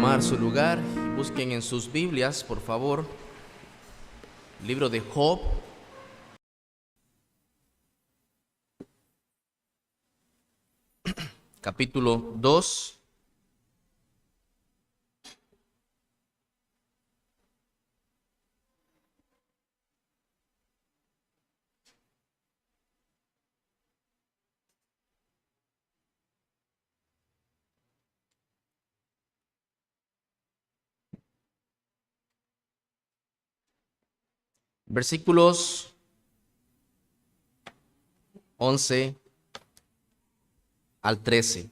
tomar su lugar. Busquen en sus Biblias, por favor, el libro de Job. Capítulo 2. Versículos 11 al 13.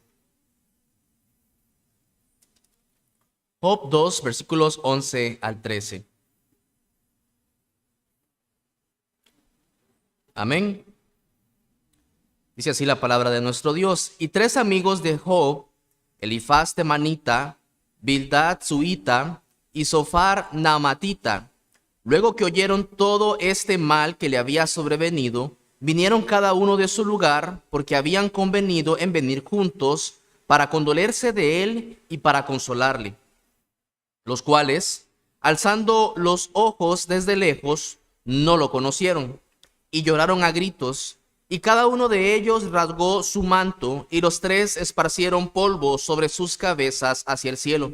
Job 2, versículos 11 al 13. Amén. Dice así la palabra de nuestro Dios. Y 3 amigos de Job, Elifaz temanita, Bildad suita y Zofar naamatita, luego que oyeron todo este mal que le había sobrevenido, vinieron cada uno de su lugar, porque habían convenido en venir juntos para condolerse de él y para consolarle. Los cuales, alzando los ojos desde lejos, no lo conocieron, y lloraron a gritos, y cada uno de ellos rasgó su manto, y los 3 esparcieron polvo sobre sus cabezas hacia el cielo.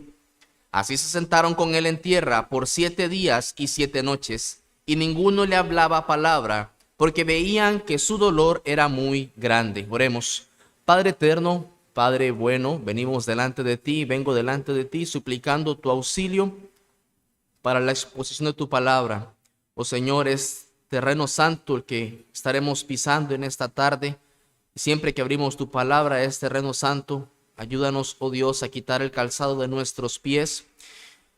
Así se sentaron con él en tierra por 7 días y 7 noches, y ninguno le hablaba palabra, porque veían que su dolor era muy grande. Oremos. Padre eterno, Padre bueno, venimos delante de ti, vengo delante de ti suplicando tu auxilio para la exposición de tu palabra. Oh Señor, es terreno santo el que estaremos pisando en esta tarde. Siempre que abrimos tu palabra es terreno santo. Ayúdanos, oh Dios, a quitar el calzado de nuestros pies.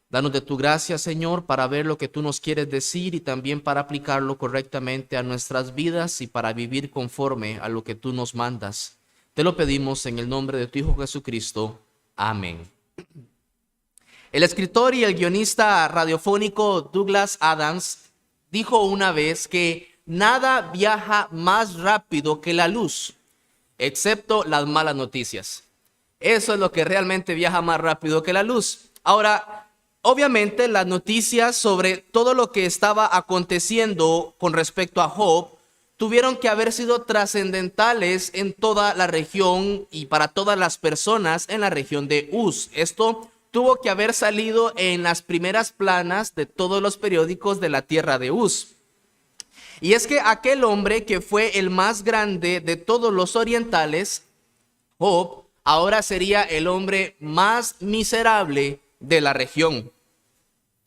Danos de tu gracia, Señor, para ver lo que tú nos quieres decir y también para aplicarlo correctamente a nuestras vidas y para vivir conforme a lo que tú nos mandas. Te lo pedimos en el nombre de tu Hijo Jesucristo. Amén. El escritor y el guionista radiofónico Douglas Adams dijo una vez que nada viaja más rápido que la luz, excepto las malas noticias. Eso es lo que realmente viaja más rápido que la luz. Ahora, obviamente las noticias sobre todo lo que estaba aconteciendo con respecto a Job tuvieron que haber sido trascendentales en toda la región y para todas las personas en la región de Uz. Esto tuvo que haber salido en las primeras planas de todos los periódicos de la tierra de Uz. Y es que aquel hombre que fue el más grande de todos los orientales, Job, ahora sería el hombre más miserable de la región.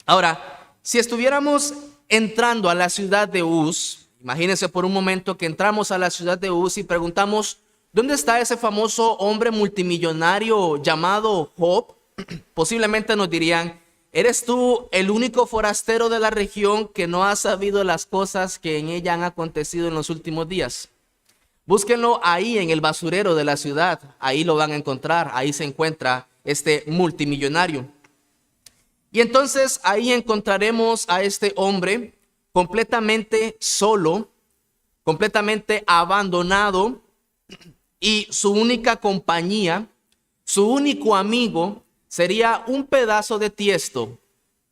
Ahora, si estuviéramos entrando a la ciudad de Uz, imagínense por un momento que entramos a la ciudad de Uz y preguntamos, ¿dónde está ese famoso hombre multimillonario llamado Job? Posiblemente nos dirían, ¿eres tú el único forastero de la región que no ha sabido las cosas que en ella han acontecido en los últimos días? Búsquenlo ahí en el basurero de la ciudad, ahí lo van a encontrar, ahí se encuentra este multimillonario. Y entonces ahí encontraremos a este hombre completamente solo, completamente abandonado, y su única compañía, su único amigo, sería un pedazo de tiesto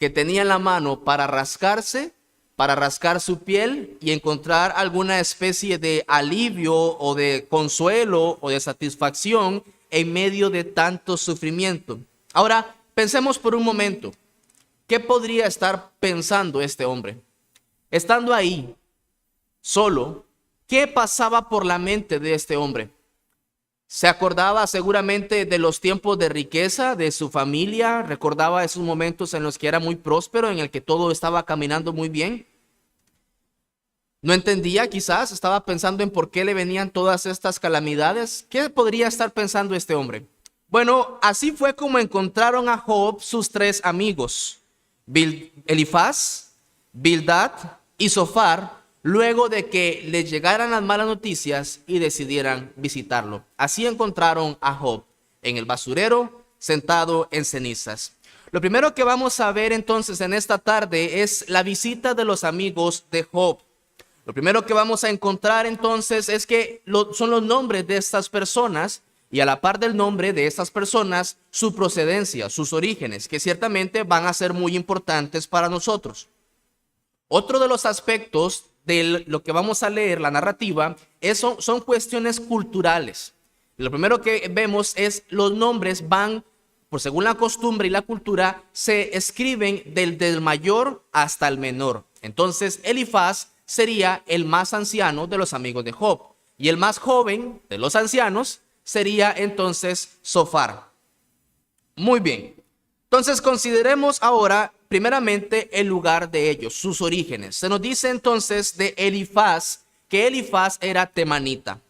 que tenía en la mano para rascarse, para rascar su piel y encontrar alguna especie de alivio o de consuelo o de satisfacción en medio de tanto sufrimiento. Ahora, pensemos por un momento, ¿qué podría estar pensando este hombre? Estando ahí, solo, ¿qué pasaba por la mente de este hombre? Se acordaba seguramente de los tiempos de riqueza de su familia, recordaba esos momentos en los que era muy próspero, en el que todo estaba caminando muy bien. No entendía, quizás estaba pensando en por qué le venían todas estas calamidades. ¿Qué podría estar pensando este hombre? Bueno, así fue como encontraron a Job sus 3 amigos, Elifaz, Bildad y Zofar, luego de que les llegaran las malas noticias y decidieran visitarlo. Así encontraron a Job en el basurero, sentado en cenizas. Lo primero que vamos a ver entonces en esta tarde es la visita de los amigos de Job. Lo primero que vamos a encontrar entonces es que son los nombres de estas personas y a la par del nombre de estas personas, su procedencia, sus orígenes, que ciertamente van a ser muy importantes para nosotros. Otro de los aspectos de lo que vamos a leer, la narrativa, son cuestiones culturales. Lo primero que vemos es los nombres van, por según la costumbre y la cultura, se escriben del mayor hasta el menor. Entonces, Elifaz sería el más anciano de los amigos de Job. Y el más joven de los ancianos sería entonces Zofar. Muy bien. Entonces, consideremos ahora primeramente el lugar de ellos, sus orígenes. Se nos dice entonces de Elifaz que Elifaz era temanita.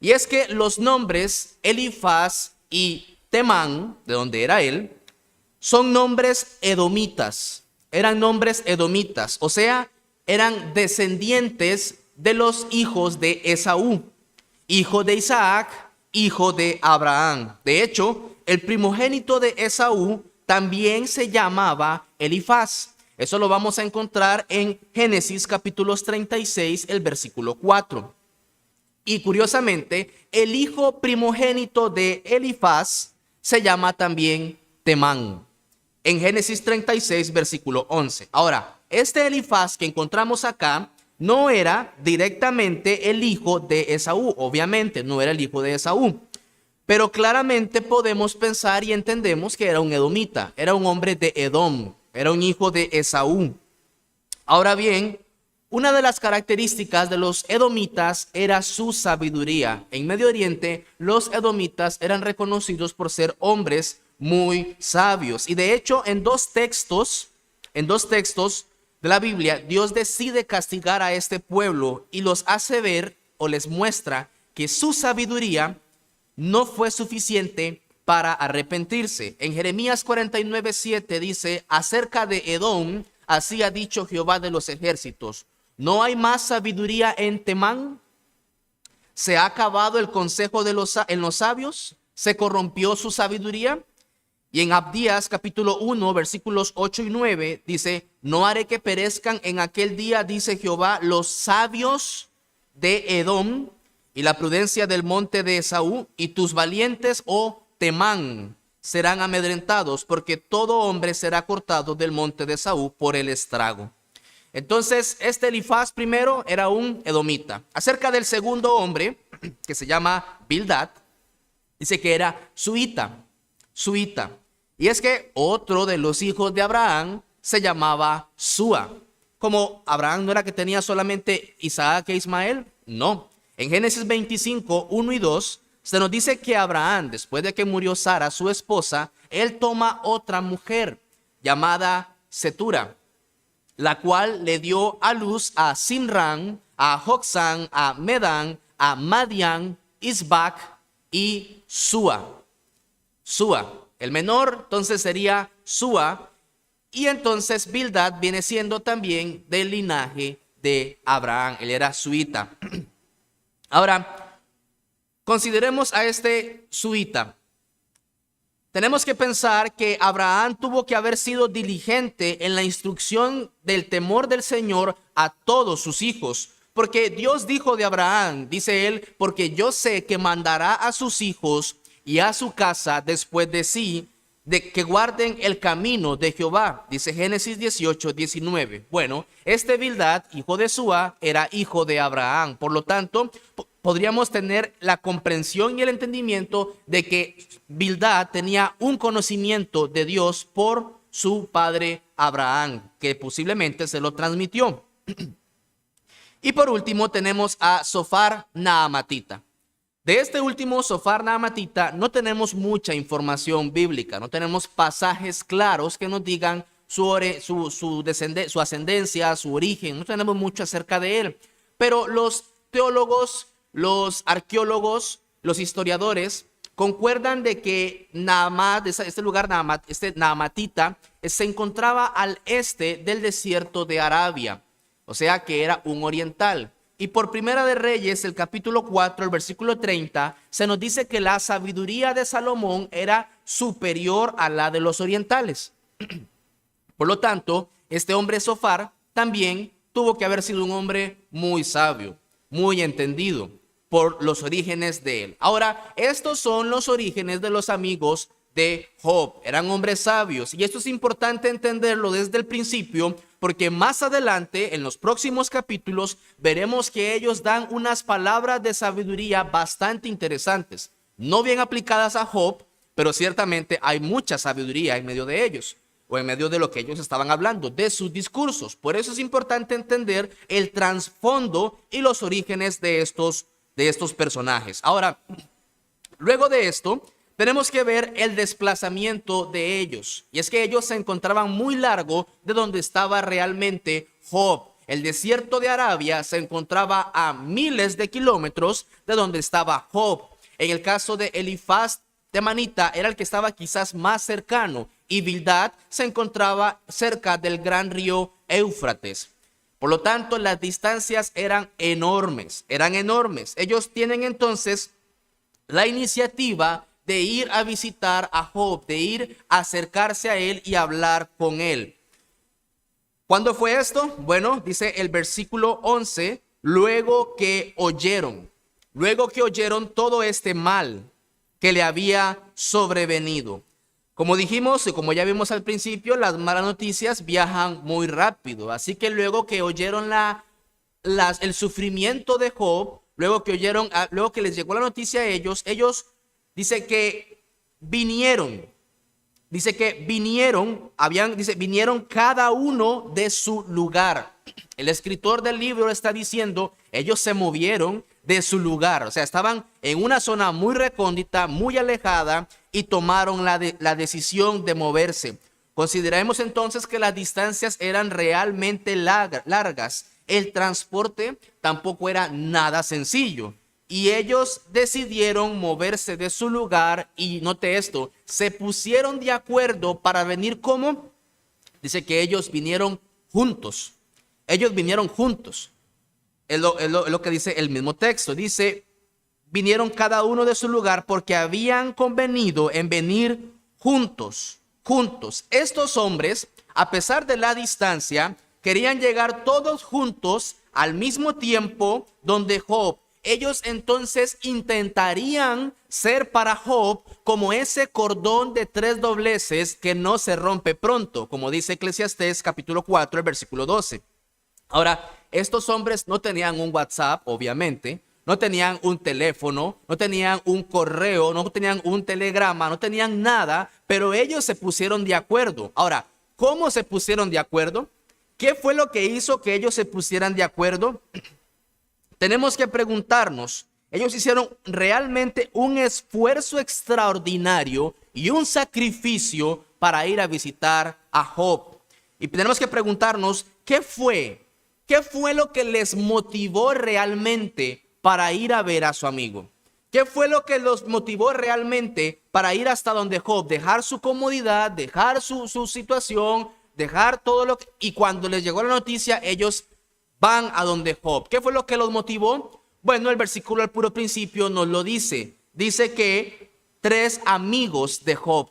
Y es que los nombres Elifaz y Temán, de donde era él, son nombres edomitas. Eran nombres edomitas, o sea, eran descendientes de los hijos de Esaú, hijo de Isaac, hijo de Abraham. De hecho, el primogénito de Esaú también se llamaba Elifaz. Eso lo vamos a encontrar en Génesis capítulos 36, el versículo 4. Y curiosamente, el hijo primogénito de Elifaz se llama también Temán. En Génesis 36, versículo 11. Ahora, este Elifaz que encontramos acá no era directamente el hijo de Esaú. Obviamente, no era el hijo de Esaú. Pero claramente podemos pensar y entendemos que era un edomita, era un hombre de Edom, era un hijo de Esaú. Ahora bien, una de las características de los edomitas era su sabiduría. En Medio Oriente, los edomitas eran reconocidos por ser hombres muy sabios. Y de hecho, en dos textos de la Biblia, Dios decide castigar a este pueblo y los hace ver o les muestra que su sabiduría no fue suficiente para arrepentirse. En Jeremías 49:7 dice, acerca de Edom, así ha dicho Jehová de los ejércitos, ¿no hay más sabiduría en Temán? ¿Se ha acabado el consejo en los sabios? ¿Se corrompió su sabiduría? Y en Abdías capítulo 1 versículos 8 y 9 dice, no haré que perezcan en aquel día, dice Jehová, los sabios de Edom y la prudencia del monte de Esaú, y tus valientes, oh Temán, serán amedrentados, porque todo hombre será cortado del monte de Esaú por el estrago. Entonces, este Elifaz primero era un edomita. Acerca del segundo hombre, que se llama Bildad, dice que era suita. Y es que otro de los hijos de Abraham se llamaba Súa. Como Abraham no era que tenía solamente Isaac e Ismael, no. En Génesis 25, 1 y 2, se nos dice que Abraham, después de que murió Sara, su esposa, él toma otra mujer llamada Setura, la cual le dio a luz a Simran, a Joksán, a Medán, a Madián, Isbac y Súa. El menor entonces sería Súa, y entonces Bildad viene siendo también del linaje de Abraham. Él era suita. Ahora, consideremos a este suita. Tenemos que pensar que Abraham tuvo que haber sido diligente en la instrucción del temor del Señor a todos sus hijos. Porque Dios dijo de Abraham, dice él, porque yo sé que mandará a sus hijos y a su casa después de sí, de que guarden el camino de Jehová, dice Génesis 18, 19. Bueno, este Bildad, hijo de Súa, era hijo de Abraham. Por lo tanto, podríamos tener la comprensión y el entendimiento de que Bildad tenía un conocimiento de Dios por su padre Abraham, que posiblemente se lo transmitió. Y por último tenemos a Zofar Naamatita. De este último, Zofar Naamatita, no tenemos mucha información bíblica, no tenemos pasajes claros que nos digan su ascendencia, su origen, no tenemos mucho acerca de él. Pero los teólogos, los arqueólogos, los historiadores concuerdan de que Naamat, este lugar Naamatita, se encontraba al este del desierto de Arabia, o sea que era un oriental. Y por Primera de Reyes, el capítulo 4, el versículo 30, se nos dice que la sabiduría de Salomón era superior a la de los orientales. Por lo tanto, este hombre Zofar también tuvo que haber sido un hombre muy sabio, muy entendido. por los orígenes de él. Ahora, estos son los orígenes de los amigos de Job. Eran hombres sabios, y esto es importante entenderlo desde el principio, porque más adelante, en los próximos capítulos, veremos que ellos dan unas palabras de sabiduría bastante interesantes, no bien aplicadas a Job, pero ciertamente hay mucha sabiduría en medio de ellos, o en medio de lo que ellos estaban hablando, de sus discursos. Por eso es importante entender el trasfondo y los orígenes de estos personajes. Ahora, luego de esto, tenemos que ver el desplazamiento de ellos. Y es que ellos se encontraban muy largo de donde estaba realmente Job. El desierto de Arabia se encontraba a miles de kilómetros de donde estaba Job. En el caso de Elifaz temanita era el que estaba quizás más cercano, y Bildad se encontraba cerca del gran río Éufrates. Por lo tanto, las distancias eran enormes, Ellos tienen entonces la iniciativa de ir a visitar a Job, de ir a acercarse a él y hablar con él. ¿Cuándo fue esto? Bueno, dice el versículo 11, luego que oyeron todo este mal que le había sobrevenido. Como dijimos y como ya vimos al principio, las malas noticias viajan muy rápido. Así que luego que oyeron el sufrimiento de Job, luego que les llegó la noticia a ellos dice que vinieron cada uno de su lugar. El escritor del libro está diciendo, ellos se movieron de su lugar, o sea, estaban en una zona muy recóndita, muy alejada, y tomaron la decisión de moverse. Consideremos entonces que las distancias eran realmente largas. El transporte tampoco era nada sencillo, y ellos decidieron moverse de su lugar. Y note esto, se pusieron de acuerdo para venir. ¿Cómo? Dice que ellos vinieron juntos. Es lo que dice el mismo texto. Dice, vinieron cada uno de su lugar porque habían convenido en venir juntos. Estos hombres, a pesar de la distancia, querían llegar todos juntos al mismo tiempo donde Job. Ellos entonces intentarían ser para Job como ese cordón de 3 dobleces que no se rompe pronto, como dice Eclesiastés capítulo 4, el versículo 12. Ahora, estos hombres no tenían un WhatsApp, obviamente, no tenían un teléfono, no tenían un correo, no tenían un telegrama, no tenían nada, pero ellos se pusieron de acuerdo. Ahora, ¿cómo se pusieron de acuerdo? ¿Qué fue lo que hizo que ellos se pusieran de acuerdo? Tenemos que preguntarnos, ellos hicieron realmente un esfuerzo extraordinario y un sacrificio para ir a visitar a Job. Y tenemos que preguntarnos, ¿qué fue lo que les motivó realmente para ir a ver a su amigo? ¿Qué fue lo que los motivó realmente para ir hasta donde Job? Dejar su comodidad, dejar su situación, dejar todo lo que... Y cuando les llegó la noticia, ellos van a donde Job. ¿Qué fue lo que los motivó? Bueno, el versículo al puro principio nos lo dice. Dice que 3 amigos de Job.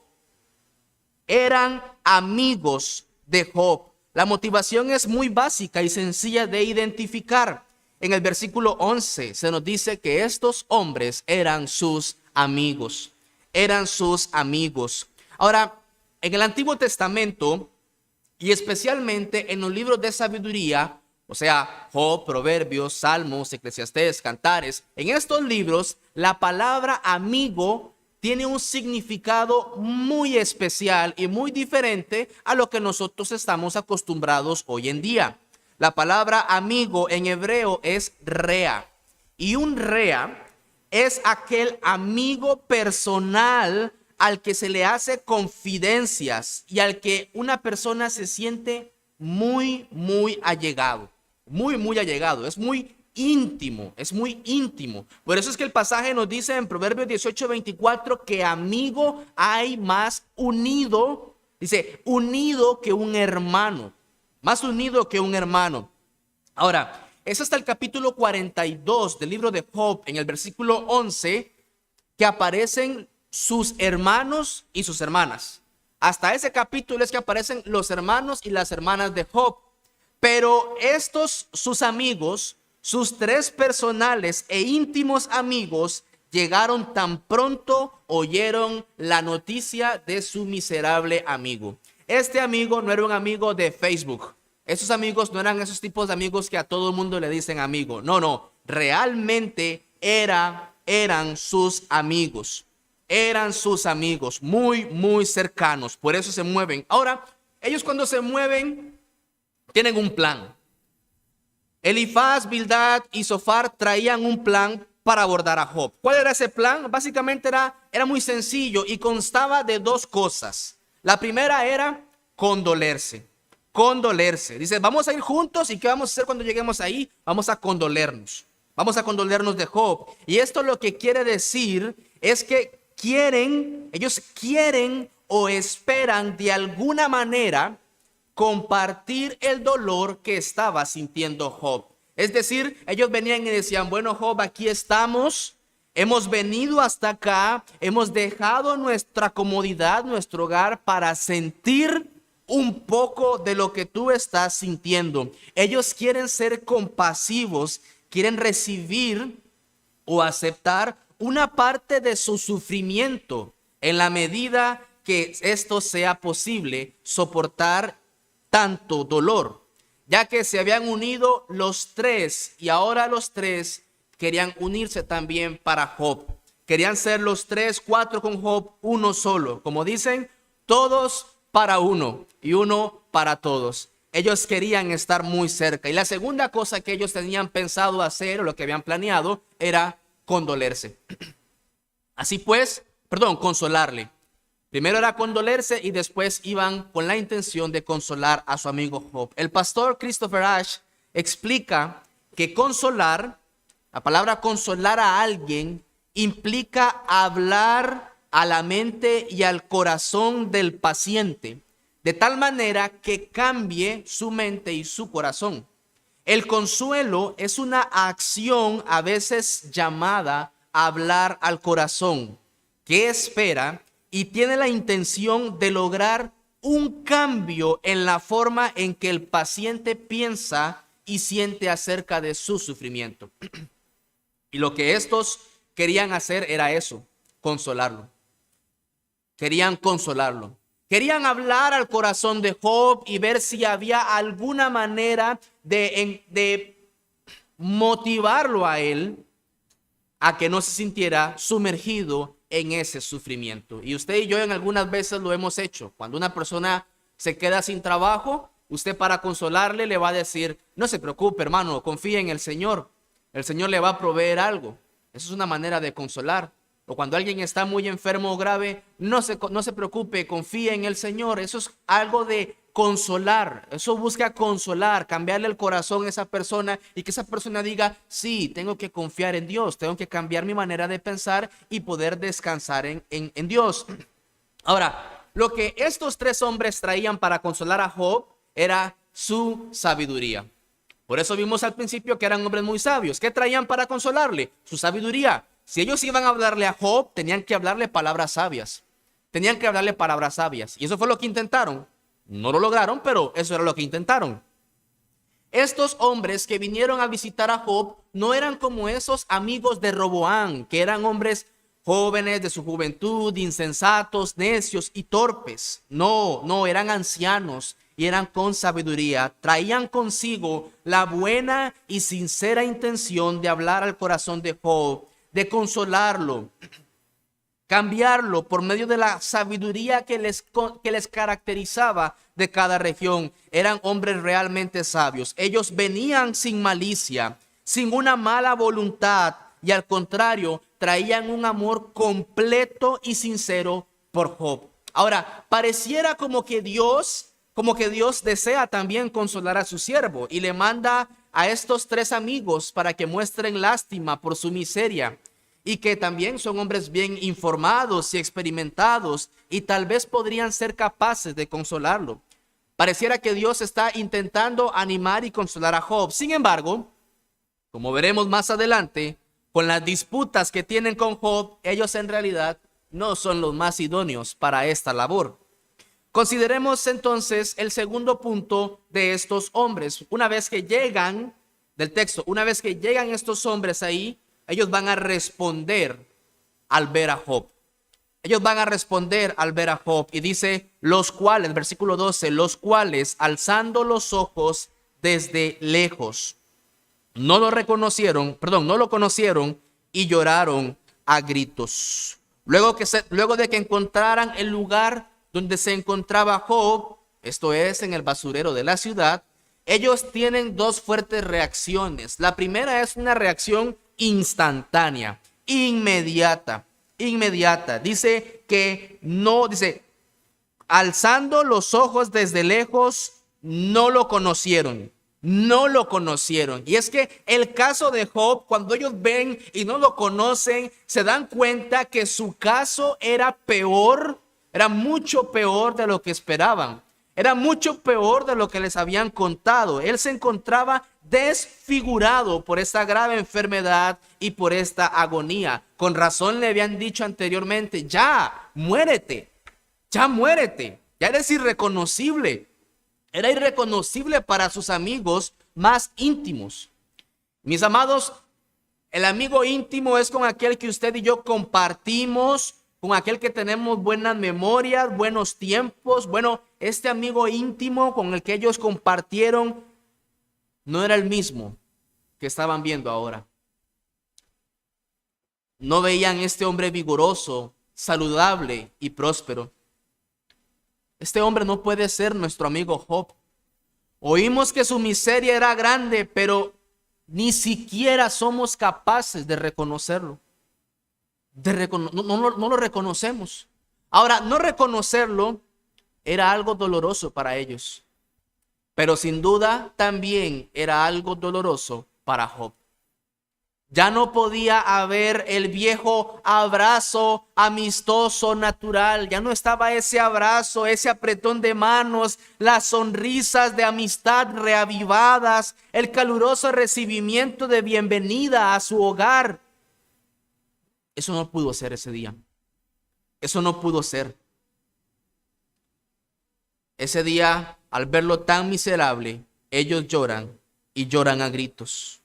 Eran amigos de Job. La motivación es muy básica y sencilla de identificar. En el versículo 11 se nos dice que estos hombres eran sus amigos. Ahora, en el Antiguo Testamento, y especialmente en los libros de sabiduría, o sea, Job, Proverbios, Salmos, Eclesiastés, Cantares, en estos libros la palabra amigo tiene un significado muy especial y muy diferente a lo que nosotros estamos acostumbrados hoy en día. La palabra amigo en hebreo es rea, y un rea es aquel amigo personal al que se le hace confidencias y al que una persona se siente muy allegado, muy allegado, es muy íntimo. Por eso es que el pasaje nos dice en Proverbios 18:24 que amigo hay más unido, dice, unido que un hermano, más unido que un hermano. Ahora, es hasta el capítulo 42 del libro de Job, en el versículo 11, que aparecen sus hermanos y sus hermanas. Hasta ese capítulo es que aparecen los hermanos y las hermanas de Job. Pero estos, sus amigos, sus tres personales e íntimos amigos llegaron tan pronto oyeron la noticia de su miserable amigo. Este amigo no era un amigo de Facebook. Esos amigos no eran esos tipos de amigos que a todo el mundo le dicen amigo. No, no. Realmente eran sus amigos. Eran sus amigos muy, muy cercanos. Por eso se mueven. Ahora, ellos cuando se mueven tienen un plan. Elifaz, Bildad y Zofar traían un plan para abordar a Job. ¿Cuál era ese plan? Básicamente era muy sencillo y constaba de dos cosas. La primera era condolerse. Condolerse. Dice, vamos a ir juntos y ¿qué vamos a hacer cuando lleguemos ahí? Vamos a condolernos. Vamos a condolernos de Job. Y esto lo que quiere decir es que ellos quieren o esperan de alguna manera compartir el dolor que estaba sintiendo Job. Es decir, ellos venían y decían, bueno, Job, aquí estamos, hemos venido hasta acá, hemos dejado nuestra comodidad, nuestro hogar para sentir un poco de lo que tú estás sintiendo. Ellos quieren ser compasivos, quieren recibir o aceptar una parte de su sufrimiento en la medida que esto sea posible, soportar tanto dolor, ya que se habían unido los tres y ahora los tres querían unirse también para Job. Querían ser los tres, cuatro con Job, uno solo. Como dicen, todos para uno y uno para todos. Ellos querían estar muy cerca. Y la segunda cosa que ellos tenían pensado hacer o lo que habían planeado era condolerse. Así pues, consolarle. Primero era condolerse y después iban con la intención de consolar a su amigo Job. El pastor Christopher Ash explica que consolar, la palabra consolar a alguien implica hablar a la mente y al corazón del paciente, de tal manera que cambie su mente y su corazón. El consuelo es una acción a veces llamada hablar al corazón, que espera y tiene la intención de lograr un cambio en la forma en que el paciente piensa y siente acerca de su sufrimiento. Y lo que estos querían hacer era eso, consolarlo. Querían consolarlo. Querían hablar al corazón de Job y ver si había alguna manera de motivarlo a él a que no se sintiera sumergido en ese sufrimiento. Y usted y yo en algunas veces lo hemos hecho. Cuando una persona se queda sin trabajo, usted para consolarle le va a decir, no se preocupe, hermano, confíe en el Señor. El Señor le va a proveer algo. Eso es una manera de consolar. O cuando alguien está muy enfermo o grave, no se preocupe, confíe en el Señor. Eso es algo de consolar. Eso busca consolar, cambiarle el corazón a esa persona y que esa persona diga, sí, tengo que confiar en Dios, tengo que cambiar mi manera de pensar y poder descansar en Dios. Ahora, lo que estos tres hombres traían para consolar a Job era su sabiduría. Por eso vimos al principio que eran hombres muy sabios. ¿Qué traían para consolarle? Su sabiduría. Si ellos iban a hablarle a Job, tenían que hablarle palabras sabias. Tenían que hablarle palabras sabias. Y eso fue lo que intentaron. No lo lograron, pero eso era lo que intentaron. Estos hombres que vinieron a visitar a Job no eran como esos amigos de Roboam, que eran hombres jóvenes de su juventud, insensatos, necios y torpes. No, eran ancianos y eran con sabiduría. Traían consigo la buena y sincera intención de hablar al corazón de Job, de consolarlo, cambiarlo por medio de la sabiduría que les caracterizaba de cada región. Eran hombres realmente sabios. Ellos venían sin malicia, sin una mala voluntad y al contrario, traían un amor completo y sincero por Job. Ahora, pareciera como que Dios desea también consolar a su siervo y le manda a estos tres amigos para que muestren lástima por su miseria y que también son hombres bien informados y experimentados y tal vez podrían ser capaces de consolarlo. Pareciera que Dios está intentando animar y consolar a Job. Sin embargo, como veremos más adelante, con las disputas que tienen con Job, ellos en realidad no son los más idóneos para esta labor. Consideremos entonces el segundo punto de estos hombres. Una vez que llegan del texto. Una vez que llegan estos hombres ahí, ellos van a responder al ver a Job. Ellos van a responder al ver a Job. Y dice, los cuales, versículo 12, los cuales, alzando los ojos desde lejos, no lo conocieron y lloraron a gritos. Luego de que encontraran el lugar donde se encontraba Job, esto es en el basurero de la ciudad, ellos tienen dos fuertes reacciones. La primera es una reacción instantánea, inmediata. Dice que alzando los ojos desde lejos, no lo conocieron. Y es que el caso de Job, cuando ellos ven y no lo conocen, se dan cuenta que su caso era peor, era mucho peor de lo que esperaban. Era mucho peor de lo que les habían contado. Él se encontraba desfigurado por esta grave enfermedad y por esta agonía. Con razón le habían dicho anteriormente, ya, muérete, ya eres irreconocible. Era irreconocible para sus amigos más íntimos. Mis amados, el amigo íntimo es con aquel que usted y yo compartimos, con aquel que tenemos buenas memorias, buenos tiempos. Bueno, este amigo íntimo con el que ellos compartieron no era el mismo que estaban viendo ahora. No veían este hombre vigoroso, saludable y próspero. Este hombre no puede ser nuestro amigo Job. Oímos que su miseria era grande, pero ni siquiera somos capaces de reconocerlo. No lo reconocemos. Ahora, no reconocerlo era algo doloroso para ellos, pero sin duda también era algo doloroso para Job. Ya no podía haber el viejo abrazo amistoso natural. Ya no estaba ese abrazo, ese apretón de manos, las sonrisas de amistad reavivadas, el caluroso recibimiento de bienvenida a su hogar. Eso no pudo ser ese día. Eso no pudo ser. Ese día, al verlo tan miserable, ellos lloran y lloran a gritos.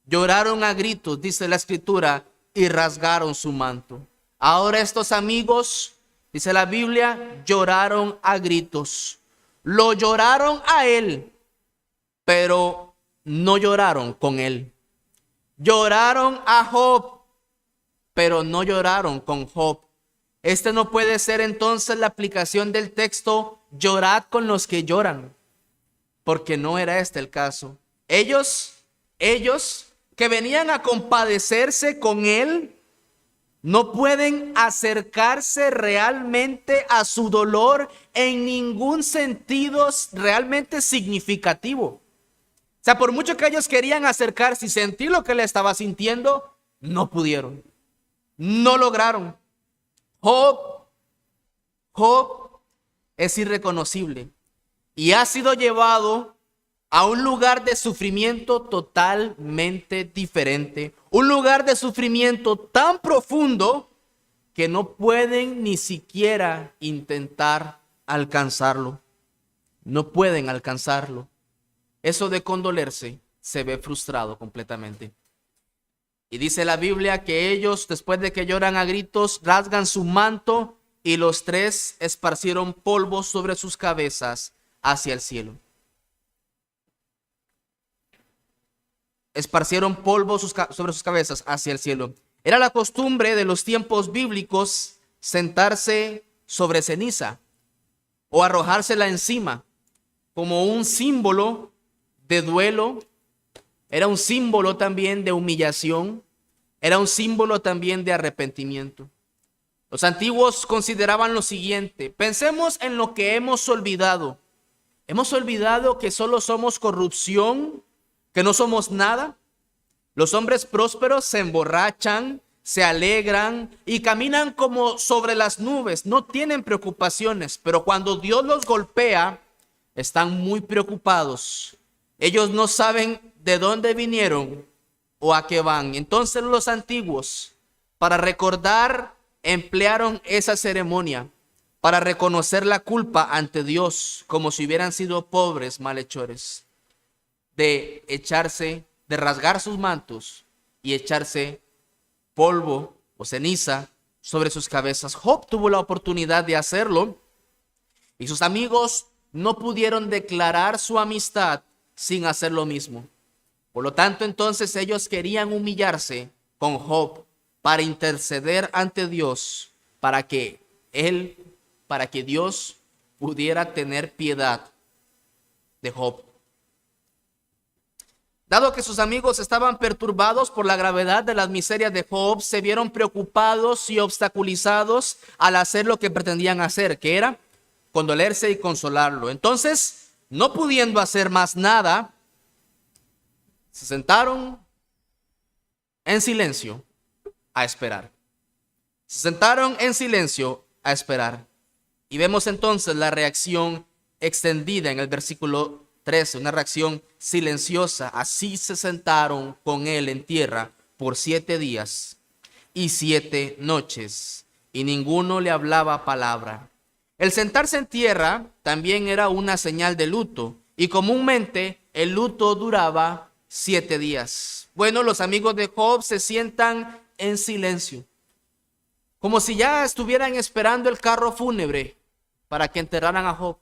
Lloraron a gritos, dice la escritura, y rasgaron su manto. Ahora estos amigos, dice la Biblia, lloraron a gritos. Lo lloraron a él, pero no lloraron con él. Lloraron a Job, pero no lloraron con Job. Este no puede ser entonces la aplicación del texto, llorad con los que lloran, porque no era este el caso. Ellos que venían a compadecerse con él, no pueden acercarse realmente a su dolor en ningún sentido realmente significativo. O sea, por mucho que ellos querían acercarse y sentir lo que él estaba sintiendo, no pudieron, no lograron. Job es irreconocible y ha sido llevado a un lugar de sufrimiento totalmente diferente, un lugar de sufrimiento tan profundo que no pueden ni siquiera intentar alcanzarlo. No pueden alcanzarlo. Eso de condolerse se ve frustrado completamente. Y dice la Biblia que ellos, después de que lloran a gritos, rasgan su manto y los tres esparcieron polvo sobre sus cabezas hacia el cielo. Esparcieron polvo sobre sus cabezas hacia el cielo. Era la costumbre de los tiempos bíblicos sentarse sobre ceniza o arrojársela encima como un símbolo de duelo. Era un símbolo también de humillación. Era un símbolo también de arrepentimiento. Los antiguos consideraban lo siguiente: pensemos en lo que hemos olvidado. Hemos olvidado que solo somos corrupción, que no somos nada. Los hombres prósperos se emborrachan, se alegran y caminan como sobre las nubes. No tienen preocupaciones, pero cuando Dios los golpea, están muy preocupados. Ellos no saben de dónde vinieron o a qué van. Entonces los antiguos, para recordar, emplearon esa ceremonia para reconocer la culpa ante Dios, como si hubieran sido pobres malhechores, de echarse de rasgar sus mantos y echarse polvo o ceniza sobre sus cabezas. Job tuvo la oportunidad de hacerlo y sus amigos no pudieron declarar su amistad sin hacer lo mismo. Por lo tanto, entonces ellos querían humillarse con Job para interceder ante Dios, para que Dios pudiera tener piedad de Job. Dado que sus amigos estaban perturbados por la gravedad de las miserias de Job, se vieron preocupados y obstaculizados al hacer lo que pretendían hacer, que era condolerse y consolarlo. Entonces, no pudiendo hacer más nada, se sentaron en silencio a esperar. Se sentaron en silencio a esperar. Y vemos entonces la reacción extendida en el versículo 13, una reacción silenciosa. Así se sentaron con él en tierra por 7 días y 7 noches, y ninguno le hablaba palabra. El sentarse en tierra también era una señal de luto, y comúnmente el luto duraba 7 días. Bueno, los amigos de Job se sientan en silencio, como si ya estuvieran esperando el carro fúnebre para que enterraran a Job.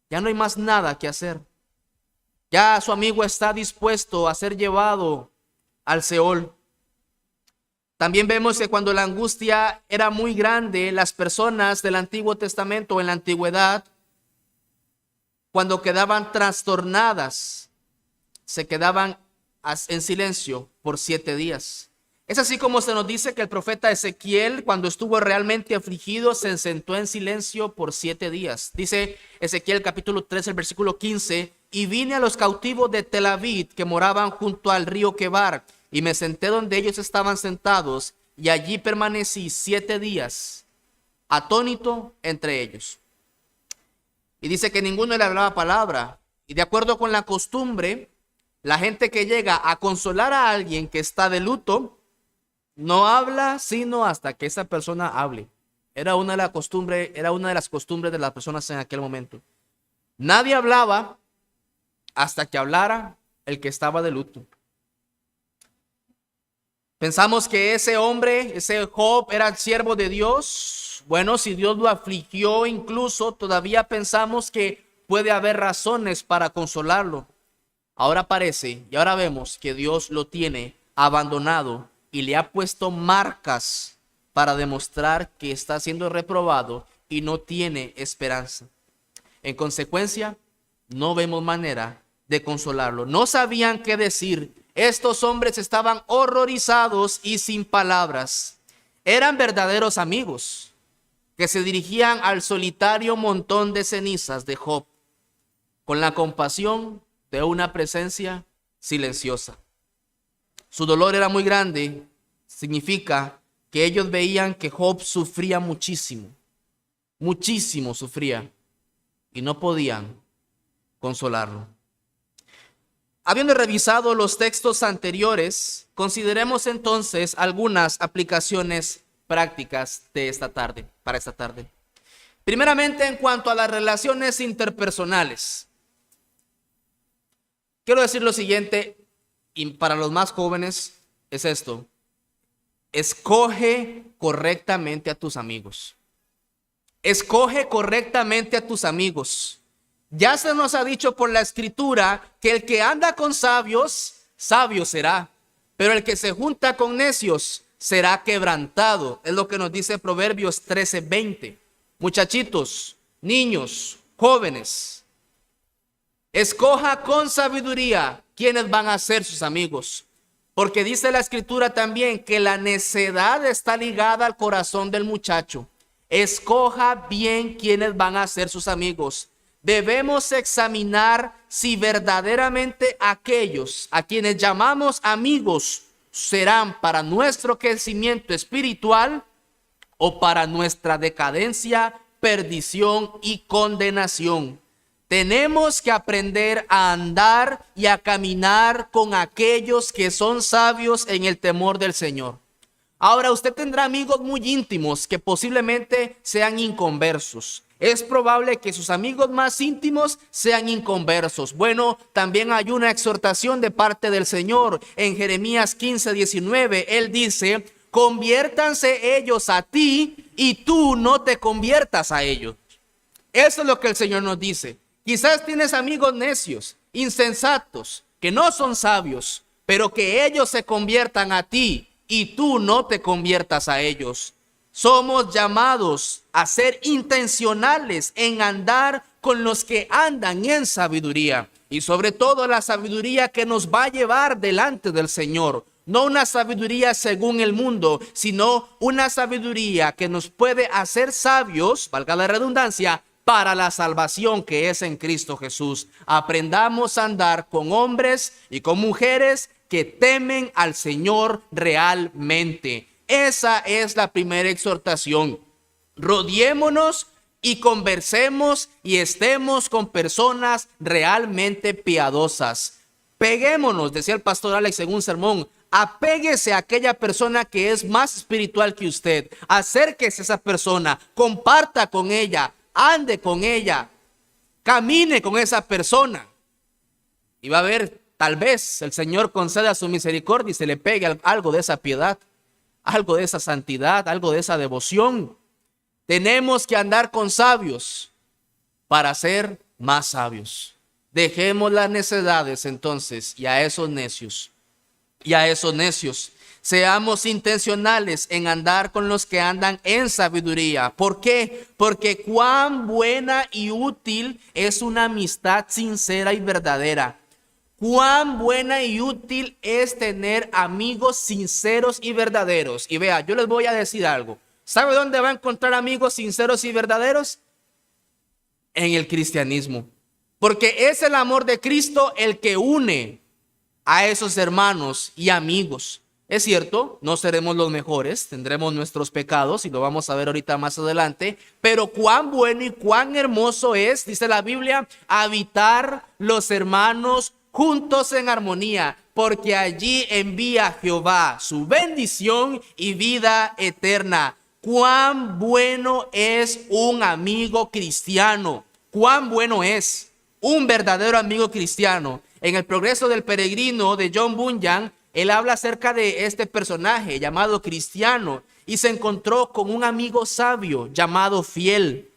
Ya no hay más nada que hacer. Ya su amigo está dispuesto a ser llevado al Seol. También vemos que cuando la angustia era muy grande, las personas del Antiguo Testamento en la antigüedad, cuando quedaban trastornadas, se quedaban en silencio por 7 días. Es así como se nos dice que el profeta Ezequiel, cuando estuvo realmente afligido, se sentó en silencio por 7 días. Dice Ezequiel capítulo 3, el versículo 15, y vine a los cautivos de Tel Aviv que moraban junto al río Quebar, y me senté donde ellos estaban sentados, y allí permanecí 7 días, atónito entre ellos. Y dice que ninguno le hablaba palabra. Y de acuerdo con la costumbre, la gente que llega a consolar a alguien que está de luto, no habla sino hasta que esa persona hable. Era una de las costumbres de las personas en aquel momento. Nadie hablaba hasta que hablara el que estaba de luto. Pensamos que ese hombre, ese Job, era siervo de Dios. Bueno, si Dios lo afligió, incluso todavía pensamos que puede haber razones para consolarlo. Ahora parece y ahora vemos que Dios lo tiene abandonado y le ha puesto marcas para demostrar que está siendo reprobado y no tiene esperanza. En consecuencia, no vemos manera de consolarlo. No sabían qué decir. Estos hombres estaban horrorizados y sin palabras. Eran verdaderos amigos que se dirigían al solitario montón de cenizas de Job con la compasión de una presencia silenciosa. Su dolor era muy grande. Significa que ellos veían que Job sufría muchísimo, muchísimo sufría, y no podían consolarlo. Habiendo revisado los textos anteriores, consideremos entonces algunas aplicaciones prácticas de para esta tarde. Primeramente, en cuanto a las relaciones interpersonales, quiero decir lo siguiente, y para los más jóvenes es esto: escoge correctamente a tus amigos. Escoge correctamente a tus amigos. Ya se nos ha dicho por la Escritura que el que anda con sabios, sabio será, pero el que se junta con necios será quebrantado. Es lo que nos dice Proverbios 13:20. Muchachitos, niños, jóvenes, escoja con sabiduría quiénes van a ser sus amigos. Porque dice la Escritura también que la necedad está ligada al corazón del muchacho. Escoja bien quiénes van a ser sus amigos. Debemos examinar si verdaderamente aquellos a quienes llamamos amigos serán para nuestro crecimiento espiritual o para nuestra decadencia, perdición y condenación. Tenemos que aprender a andar y a caminar con aquellos que son sabios en el temor del Señor. Ahora, usted tendrá amigos muy íntimos que posiblemente sean inconversos. Es probable que sus amigos más íntimos sean inconversos. Bueno, también hay una exhortación de parte del Señor. En Jeremías 15:19, Él dice: conviértanse ellos a ti y tú no te conviertas a ellos. Eso es lo que el Señor nos dice. Quizás tienes amigos necios, insensatos, que no son sabios, pero que ellos se conviertan a ti y tú no te conviertas a ellos. Somos llamados a ser intencionales en andar con los que andan en sabiduría, y sobre todo la sabiduría que nos va a llevar delante del Señor. No una sabiduría según el mundo, sino una sabiduría que nos puede hacer sabios, valga la redundancia, para la salvación que es en Cristo Jesús. Aprendamos a andar con hombres y con mujeres que temen al Señor realmente. Esa es la primera exhortación. Rodeémonos y conversemos y estemos con personas realmente piadosas. Peguémonos, decía el pastor Alex en un sermón. Apéguese a aquella persona que es más espiritual que usted. Acérquese a esa persona, comparta con ella, ande con ella, camine con esa persona. Y va a ver, tal vez el Señor conceda su misericordia y se le pegue algo de esa piedad, algo de esa santidad, algo de esa devoción. Tenemos que andar con sabios para ser más sabios. Dejemos las necedades entonces y a esos necios. Seamos intencionales en andar con los que andan en sabiduría. ¿Por qué? Porque cuán buena y útil es una amistad sincera y verdadera. Cuán buena y útil es tener amigos sinceros y verdaderos. Y vea, yo les voy a decir algo. ¿Sabe dónde va a encontrar amigos sinceros y verdaderos? En el cristianismo. Porque es el amor de Cristo el que une a esos hermanos y amigos. Es cierto, no seremos los mejores, tendremos nuestros pecados y lo vamos a ver ahorita más adelante, pero cuán bueno y cuán hermoso es, dice la Biblia, habitar los hermanos juntos en armonía, porque allí envía Jehová su bendición y vida eterna. Cuán bueno es un amigo cristiano, cuán bueno es un verdadero amigo cristiano. En El progreso del peregrino de John Bunyan, él habla acerca de este personaje llamado Cristiano y se encontró con un amigo sabio llamado Fiel.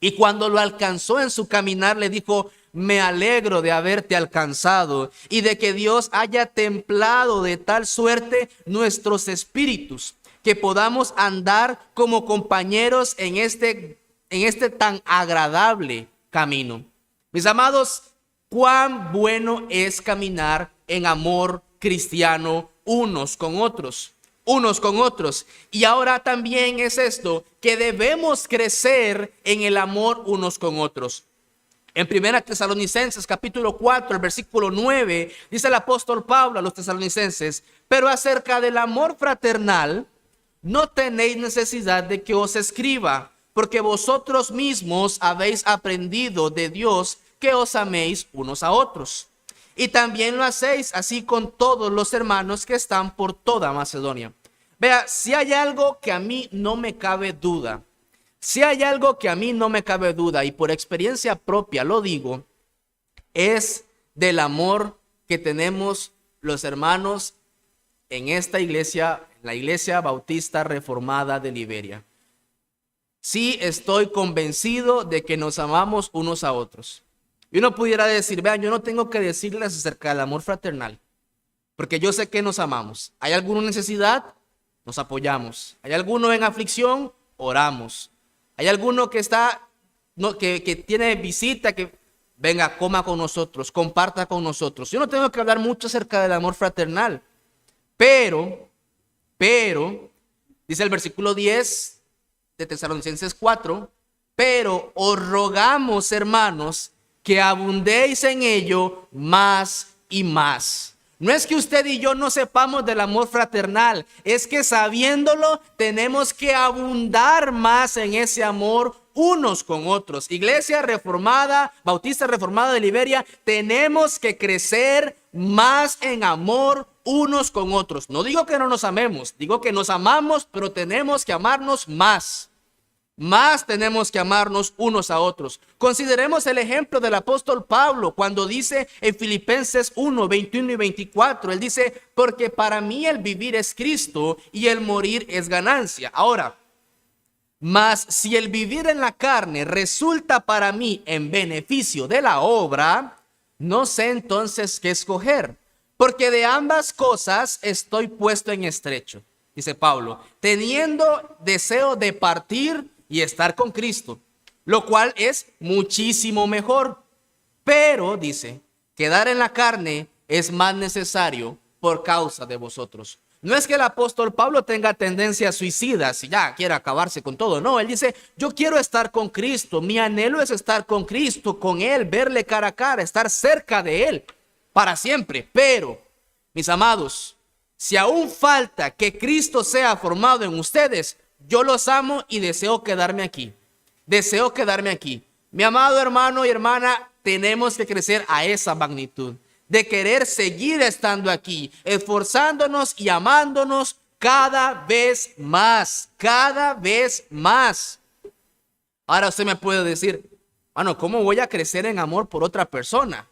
Y cuando lo alcanzó en su caminar le dijo: me alegro de haberte alcanzado y de que Dios haya templado de tal suerte nuestros espíritus que podamos andar como compañeros en este tan agradable camino. Mis amados, cuán bueno es caminar en amor cristiano unos con otros. Y ahora también es esto, que debemos crecer en el amor unos con otros. En 1 Tesalonicenses capítulo 4, el versículo 9, dice el apóstol Pablo a los tesalonicenses: pero acerca del amor fraternal, no tenéis necesidad de que os escriba, porque vosotros mismos habéis aprendido de Dios que os améis unos a otros. Y también lo hacéis así con todos los hermanos que están por toda Macedonia. Vea, si hay algo que a mí no me cabe duda, y por experiencia propia lo digo, es del amor que tenemos los hermanos en esta iglesia, la Iglesia Bautista Reformada de Liberia. Sí, estoy convencido de que nos amamos unos a otros. Y uno pudiera decir: vean, yo no tengo que decirles acerca del amor fraternal, porque yo sé que nos amamos. ¿Hay alguna necesidad? Nos apoyamos. ¿Hay alguno en aflicción? Oramos. ¿Hay alguno que está, que tiene visita, que venga, coma con nosotros, comparta con nosotros? Yo no tengo que hablar mucho acerca del amor fraternal, pero, dice el versículo 10 de Tesalonicenses 4, pero os rogamos, hermanos, que abundéis en ello más y más. No es que usted y yo no sepamos del amor fraternal, es que sabiéndolo tenemos que abundar más en ese amor unos con otros. Iglesia Reformada, Bautista Reformada de Liberia, tenemos que crecer más en amor unos con otros. No digo que no nos amemos, digo que nos amamos, pero tenemos que amarnos más. más tenemos que amarnos unos a otros. Consideremos el ejemplo del apóstol Pablo cuando dice en Filipenses 1, 21 y 24, él dice, porque para mí el vivir es Cristo y el morir es ganancia. Ahora, mas si el vivir en la carne resulta para mí en beneficio de la obra, no sé entonces qué escoger, porque de ambas cosas estoy puesto en estrecho, dice Pablo, teniendo deseo de partir y estar con Cristo, lo cual es muchísimo mejor. Pero, dice, quedar en la carne es más necesario por causa de vosotros. No es que el apóstol Pablo tenga tendencias suicidas y ya quiera acabarse con todo. No, él dice, yo quiero estar con Cristo. Mi anhelo es estar con Cristo, con Él, verle cara a cara, estar cerca de Él para siempre. Pero, mis amados, si aún falta que Cristo sea formado en ustedes, yo los amo y deseo quedarme aquí. Deseo quedarme aquí. Mi amado hermano y hermana, tenemos que crecer a esa magnitud de querer seguir estando aquí, esforzándonos y amándonos cada vez más, cada vez más. Ahora usted me puede decir, bueno, ¿cómo voy a crecer en amor por otra persona?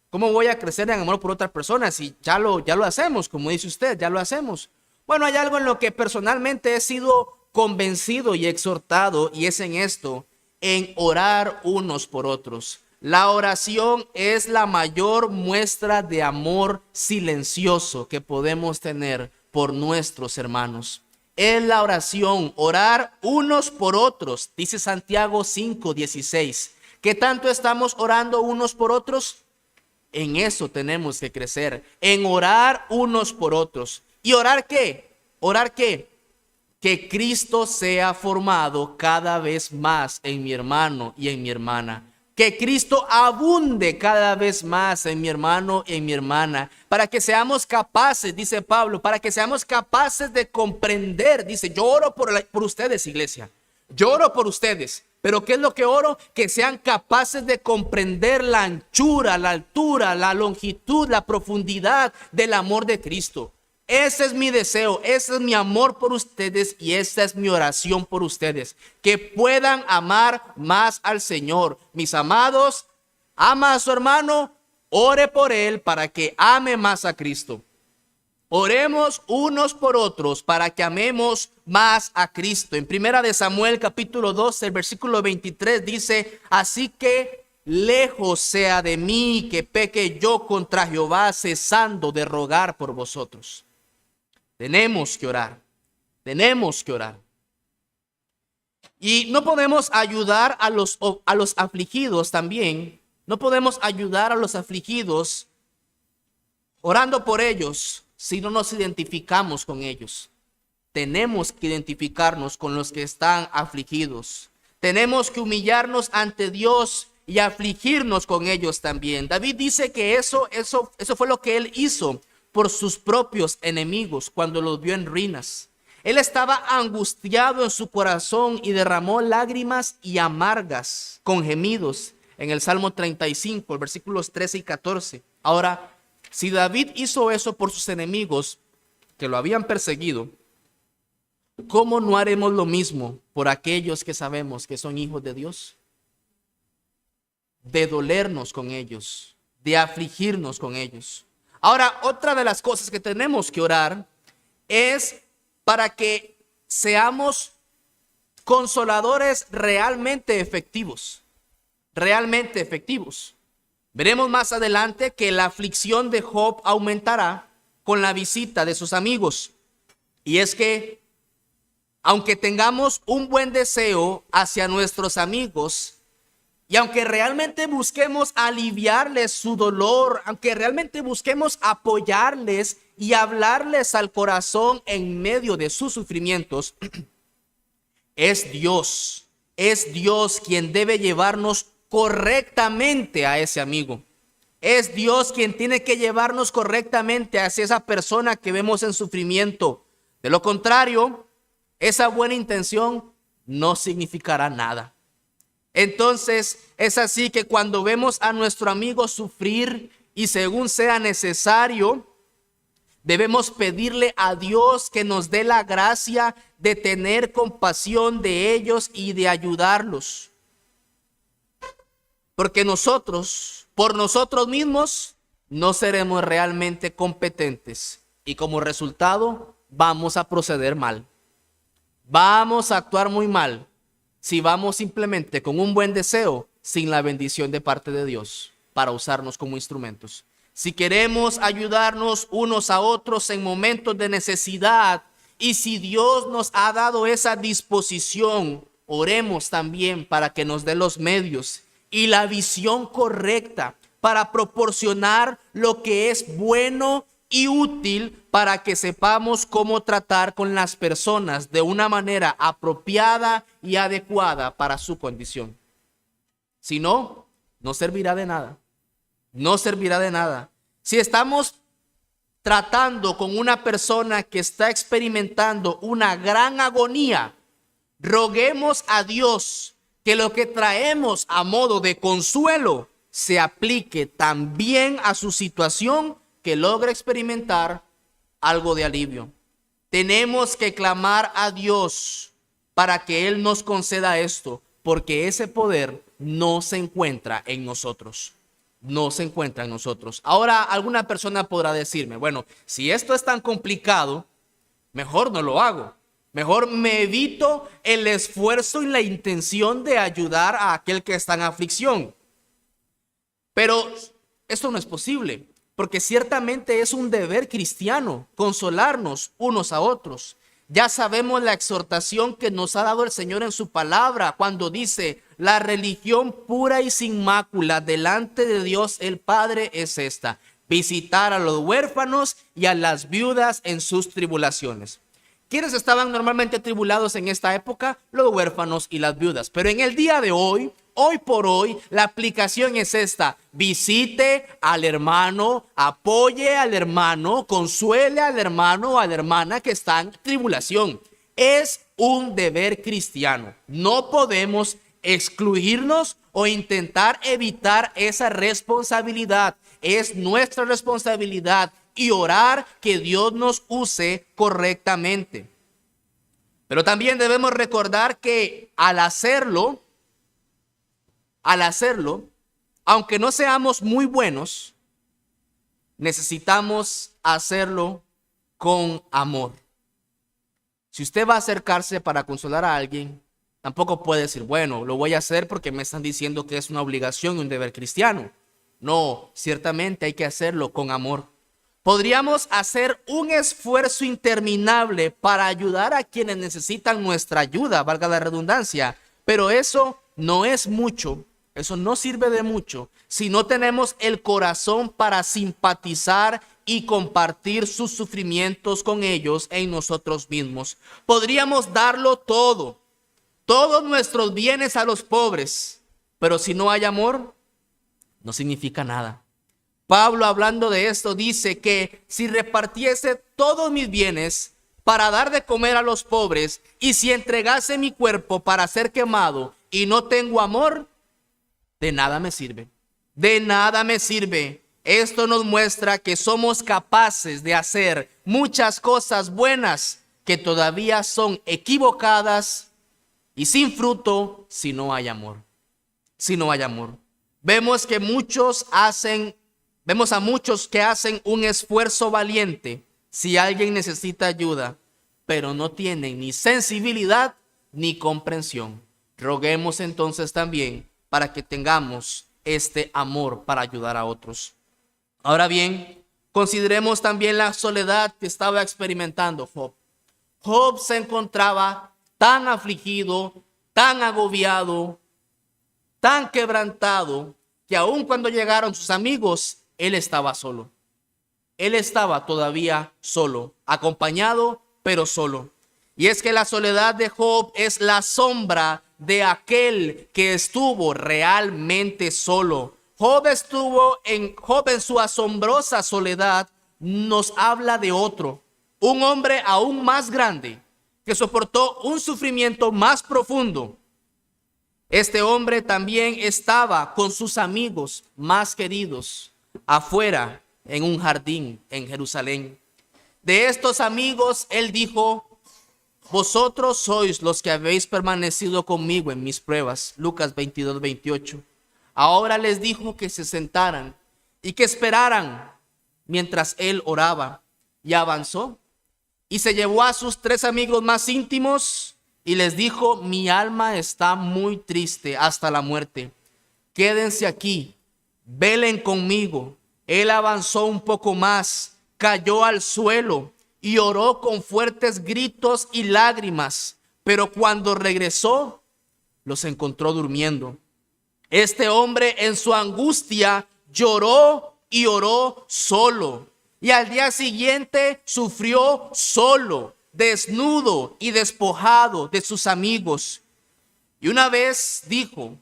¿Cómo voy a crecer en amor por otra persona si ya lo hacemos, como dice usted, ya lo hacemos? Bueno, hay algo en lo que personalmente he sido convencido y exhortado, y es en esto, en orar unos por otros. La oración es la mayor muestra de amor silencioso que podemos tener por nuestros hermanos. Es la oración, orar unos por otros, dice Santiago 5:16. ¿Qué tanto estamos orando unos por otros? En eso tenemos que crecer, en orar unos por otros. ¿Y orar qué? ¿Orar qué? Que Cristo sea formado cada vez más en mi hermano y en mi hermana. Que Cristo abunde cada vez más en mi hermano y en mi hermana. Para que seamos capaces, dice Pablo, para que seamos capaces de comprender. Dice, yo oro por ustedes, iglesia. Yo oro por ustedes. Pero ¿qué es lo que oro? Que sean capaces de comprender la anchura, la altura, la longitud, la profundidad del amor de Cristo. Ese es mi deseo, ese es mi amor por ustedes y esa es mi oración por ustedes. Que puedan amar más al Señor. Mis amados, ama a su hermano, ore por él para que ame más a Cristo. Oremos unos por otros para que amemos más a Cristo. En 1 Samuel capítulo 12, el versículo 23 dice, así que lejos sea de mí que peque yo contra Jehová, cesando de rogar por vosotros. Tenemos que orar, tenemos que orar. Y no podemos ayudar a los afligidos también. No podemos ayudar a los afligidos orando por ellos si no nos identificamos con ellos. Tenemos que identificarnos con los que están afligidos. Tenemos que humillarnos ante Dios y afligirnos con ellos también. David dice que eso fue lo que él hizo por sus propios enemigos cuando los vio en ruinas. Él estaba angustiado en su corazón y derramó lágrimas y amargas con gemidos en el Salmo 35, el versículos 13 y 14. Ahora, si David hizo eso por sus enemigos que lo habían perseguido, ¿cómo no haremos lo mismo por aquellos que sabemos que son hijos de Dios? De dolernos con ellos, de afligirnos con ellos. Ahora, otra de las cosas que tenemos que orar es para que seamos consoladores realmente efectivos. Realmente efectivos. Veremos más adelante que la aflicción de Job aumentará con la visita de sus amigos. Y es que, aunque tengamos un buen deseo hacia nuestros amigos, y aunque realmente busquemos aliviarles su dolor, aunque realmente busquemos apoyarles y hablarles al corazón en medio de sus sufrimientos, es Dios quien debe llevarnos correctamente a ese amigo. Es Dios quien tiene que llevarnos correctamente hacia esa persona que vemos en sufrimiento. De lo contrario, esa buena intención no significará nada. Entonces es así que cuando vemos a nuestro amigo sufrir y según sea necesario, Debemos pedirle a Dios que nos dé la gracia de tener compasión de ellos y de ayudarlos. Porque nosotros, por nosotros mismos, no seremos realmente competentes y como resultado vamos a proceder mal. Vamos a actuar muy mal si vamos simplemente con un buen deseo sin la bendición de parte de Dios para usarnos como instrumentos. Si queremos ayudarnos unos a otros en momentos de necesidad y si Dios nos ha dado esa disposición, oremos también para que nos dé los medios y la visión correcta para proporcionar lo que es bueno y útil para que sepamos cómo tratar con las personas de una manera apropiada y adecuada para su condición. Si no, no servirá de nada. No servirá de nada. Si estamos tratando con una persona que está experimentando una gran agonía, roguemos a Dios que lo que traemos a modo de consuelo se aplique también a su situación, que logre experimentar algo de alivio. Tenemos que clamar a Dios para que Él nos conceda esto, porque ese poder no se encuentra en nosotros. No se encuentra en nosotros. Ahora, alguna persona podrá decirme, bueno, si esto es tan complicado, mejor no lo hago. Mejor me evito el esfuerzo y la intención de ayudar a aquel que está en aflicción. Pero esto no es posible, porque ciertamente es un deber cristiano consolarnos unos a otros. Ya sabemos la exhortación que nos ha dado el Señor en su palabra cuando dice: la religión pura y sin mácula delante de Dios el Padre es esta: visitar a los huérfanos y a las viudas en sus tribulaciones. ¿Quiénes estaban normalmente tribulados en esta época? Los huérfanos y las viudas. Pero en el día de hoy, hoy por hoy, la aplicación es esta: visite al hermano, apoye al hermano, consuele al hermano o a la hermana que está en tribulación. Es un deber cristiano. No podemos excluirnos o intentar evitar esa responsabilidad. Es nuestra responsabilidad y orar que Dios nos use correctamente. Pero también debemos recordar que al hacerlo, aunque no seamos muy buenos, necesitamos hacerlo con amor. Si usted va a acercarse para consolar a alguien, tampoco puede decir, bueno, lo voy a hacer porque me están diciendo que es una obligación y un deber cristiano. No, ciertamente hay que hacerlo con amor. Podríamos hacer un esfuerzo interminable para ayudar a quienes necesitan nuestra ayuda, valga la redundancia, pero eso no es mucho, eso no sirve de mucho si no tenemos el corazón para simpatizar y compartir sus sufrimientos con ellos en nosotros mismos. Podríamos darlo todo, todos nuestros bienes a los pobres, pero si no hay amor, no significa nada. Pablo, hablando de esto, dice que si repartiese todos mis bienes para dar de comer a los pobres y si entregase mi cuerpo para ser quemado y no tengo amor, de nada me sirve. De nada me sirve. Esto nos muestra que somos capaces de hacer muchas cosas buenas que todavía son equivocadas y sin fruto si no hay amor. Si no hay amor. Vemos a muchos que hacen un esfuerzo valiente si alguien necesita ayuda, pero no tienen ni sensibilidad ni comprensión. Roguemos entonces también para que tengamos este amor para ayudar a otros. Ahora bien, consideremos también la soledad que estaba experimentando Job. Job se encontraba tan afligido, tan agobiado, tan quebrantado, que aun cuando llegaron sus amigos, él estaba solo. Él estaba todavía solo, acompañado, pero solo. Y es que la soledad de Job es la sombra de aquel que estuvo realmente solo. Job en su asombrosa soledad nos habla de otro, un hombre aún más grande que soportó un sufrimiento más profundo. Este hombre también estaba con sus amigos más queridos afuera en un jardín en Jerusalén. De estos amigos, él dijo: vosotros sois los que habéis permanecido conmigo en mis pruebas. Lucas 22:28. Ahora les dijo que se sentaran y que esperaran mientras él oraba. Y avanzó y se llevó a sus 3 amigos más íntimos y les dijo: mi alma está muy triste hasta la muerte. Quédense aquí, velen conmigo. Él avanzó un poco más, cayó al suelo y oró con fuertes gritos y lágrimas. Pero cuando regresó, los encontró durmiendo. Este hombre en su angustia lloró y oró solo. Y al día siguiente sufrió solo, desnudo y despojado de sus amigos. Y una vez dijo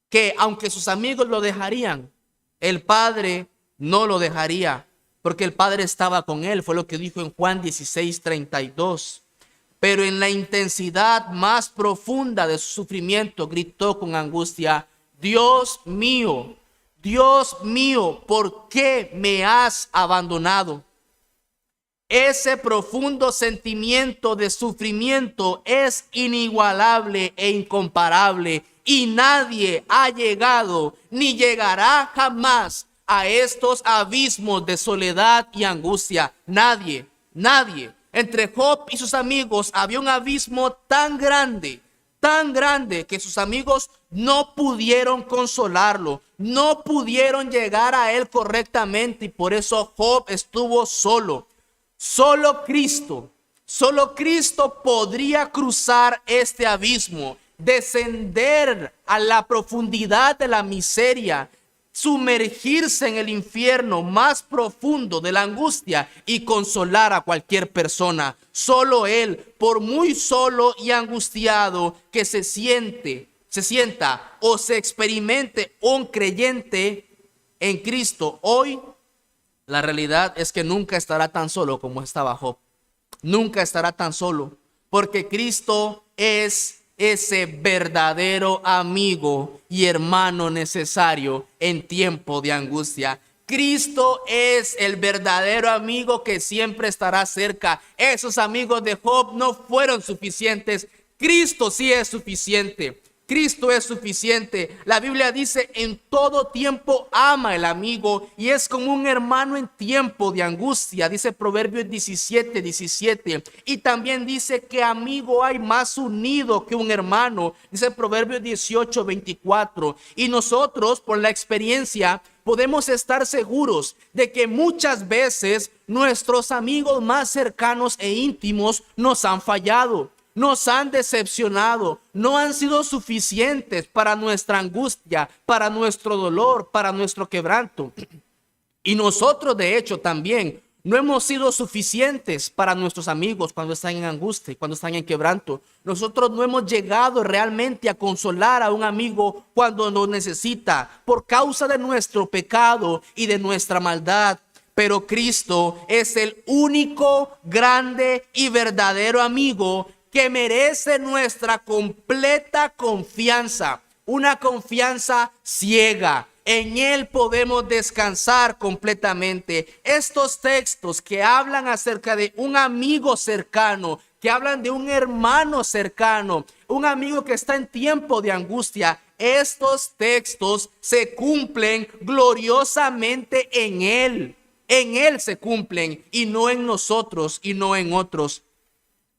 que aunque sus amigos lo dejarían, el Padre no lo dejaría, porque el Padre estaba con él. Fue lo que dijo en Juan 16:32. Pero en la intensidad más profunda de su sufrimiento gritó con angustia: Dios mío, ¿por qué me has abandonado? Ese profundo sentimiento de sufrimiento es inigualable e incomparable, y nadie ha llegado ni llegará jamás a estos abismos de soledad y angustia. Nadie. Entre Job y sus amigos había un abismo tan grande que sus amigos no pudieron consolarlo, no pudieron llegar a él correctamente, y por eso Job estuvo solo. Solo Cristo podría cruzar este abismo, descender a la profundidad de la miseria, sumergirse en el infierno más profundo de la angustia y consolar a cualquier persona. Solo Él, por muy solo y angustiado que se sienta o se experimente un creyente en Cristo hoy, la realidad es que nunca estará tan solo como estaba Job. Nunca estará tan solo, porque Cristo es ese verdadero amigo y hermano necesario en tiempo de angustia. Cristo es el verdadero amigo que siempre estará cerca. Esos amigos de Job no fueron suficientes. Cristo sí es suficiente. Cristo es suficiente. La Biblia dice: en todo tiempo ama el amigo y es como un hermano en tiempo de angustia. Dice Proverbios 17:17. Y también dice que amigo hay más unido que un hermano. Dice Proverbios 18:24. Y nosotros, por la experiencia, podemos estar seguros de que muchas veces nuestros amigos más cercanos e íntimos nos han fallado. Nos han decepcionado, no han sido suficientes para nuestra angustia, para nuestro dolor, para nuestro quebranto. Y nosotros, de hecho, también no hemos sido suficientes para nuestros amigos cuando están en angustia, cuando están en quebranto. Nosotros no hemos llegado realmente a consolar a un amigo cuando nos necesita, por causa de nuestro pecado y de nuestra maldad. Pero Cristo es el único, grande y verdadero amigo que merece nuestra completa confianza, una confianza ciega. En Él podemos descansar completamente. Estos textos que hablan acerca de un amigo cercano, que hablan de un hermano cercano, un amigo que está en tiempo de angustia, estos textos se cumplen gloriosamente en Él. En Él se cumplen y no en nosotros y no en otros.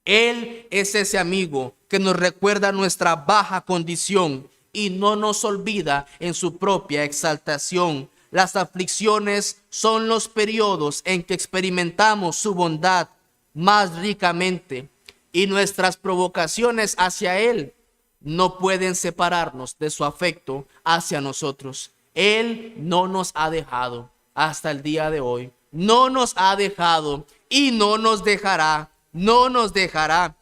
Él es ese amigo que nos recuerda nuestra baja condición y no nos olvida en su propia exaltación. Las aflicciones son los periodos en que experimentamos su bondad más ricamente, y nuestras provocaciones hacia Él no pueden separarnos de su afecto hacia nosotros. Él no nos ha dejado hasta el día de hoy. No nos ha dejado y no nos dejará. No nos dejará.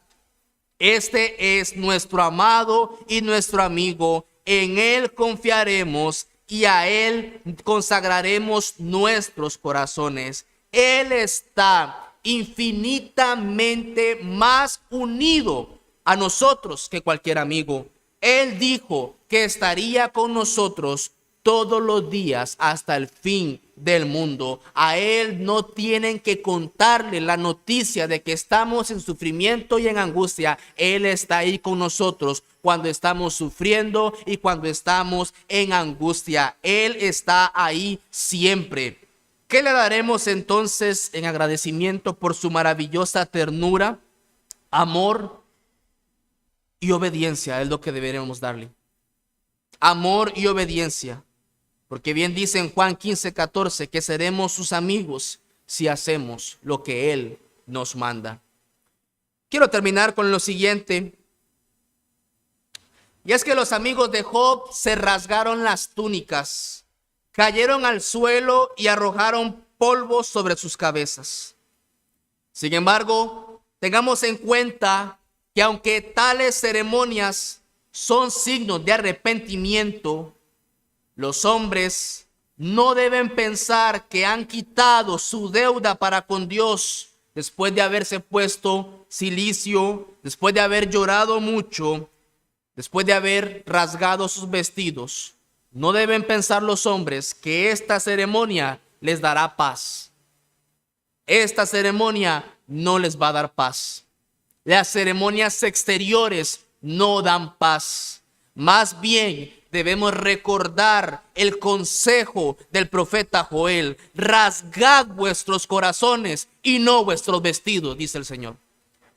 Este es nuestro amado y nuestro amigo. En Él confiaremos y a Él consagraremos nuestros corazones. Él está infinitamente más unido a nosotros que cualquier amigo. Él dijo que estaría con nosotros todos los días hasta el fin del mundo. A Él no tienen que contarle la noticia de que estamos en sufrimiento y en angustia. Él está ahí con nosotros cuando estamos sufriendo y cuando estamos en angustia. Él está ahí siempre. ¿Qué le daremos entonces en agradecimiento por su maravillosa ternura, amor y obediencia? Es lo que deberemos darle. Amor y obediencia. Porque bien dice en Juan 15:14 que seremos sus amigos si hacemos lo que Él nos manda. Quiero terminar con lo siguiente. Y es que los amigos de Job se rasgaron las túnicas, cayeron al suelo y arrojaron polvo sobre sus cabezas. Sin embargo, tengamos en cuenta que aunque tales ceremonias son signos de arrepentimiento, los hombres no deben pensar que han quitado su deuda para con Dios después de haberse puesto cilicio, después de haber llorado mucho, después de haber rasgado sus vestidos. No deben pensar los hombres que esta ceremonia les dará paz. Esta ceremonia no les va a dar paz. Las ceremonias exteriores no dan paz. Más bien debemos recordar el consejo del profeta Joel: rasgad vuestros corazones y no vuestros vestidos, dice el Señor.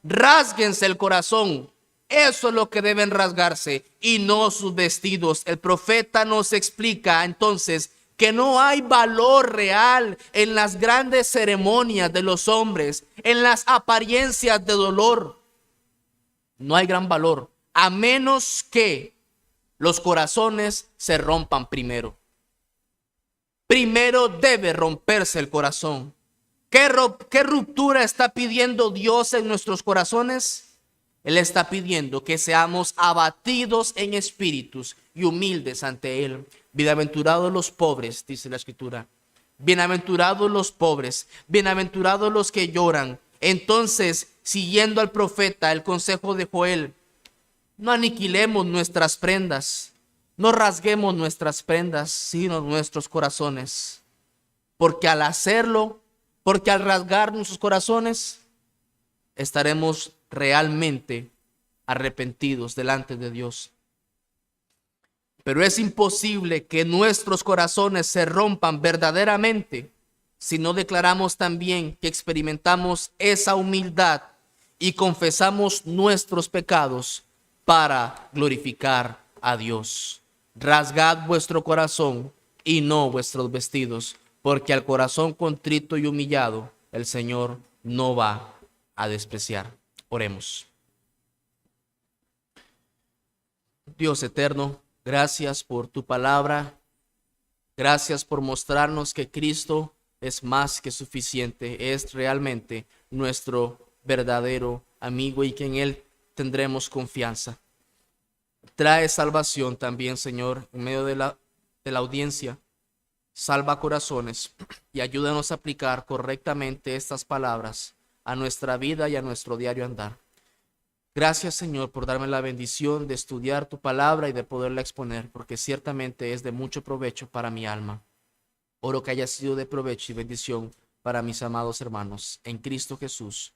Rásguense el corazón. Eso es lo que deben rasgarse y no sus vestidos. El profeta nos explica entonces que no hay valor real en las grandes ceremonias de los hombres, en las apariencias de dolor. No hay gran valor, a menos que los corazones se rompan primero. Primero debe romperse el corazón. ¿Qué ruptura está pidiendo Dios en nuestros corazones? Él está pidiendo que seamos abatidos en espíritus y humildes ante Él. Bienaventurados los pobres, dice la Escritura. Bienaventurados los pobres, bienaventurados los que lloran. Entonces, siguiendo al profeta, el consejo de Joel: no aniquilemos nuestras prendas, no rasguemos nuestras prendas, sino nuestros corazones. Porque al hacerlo, porque al rasgar nuestros corazones, estaremos realmente arrepentidos delante de Dios. Pero es imposible que nuestros corazones se rompan verdaderamente si no declaramos también que experimentamos esa humildad y confesamos nuestros pecados para glorificar a Dios. Rasgad vuestro corazón y no vuestros vestidos, porque al corazón contrito y humillado el Señor no va a despreciar. Oremos. Dios eterno, gracias por tu palabra. Gracias por mostrarnos que Cristo es más que suficiente. Es realmente nuestro verdadero amigo y que en Él tendremos confianza. Trae salvación también, Señor, en medio de la audiencia. Salva corazones y ayúdanos a aplicar correctamente estas palabras a nuestra vida y a nuestro diario andar. Gracias, Señor, por darme la bendición de estudiar tu palabra y de poderla exponer, porque ciertamente es de mucho provecho para mi alma. Oro que haya sido de provecho y bendición para mis amados hermanos en Cristo Jesús.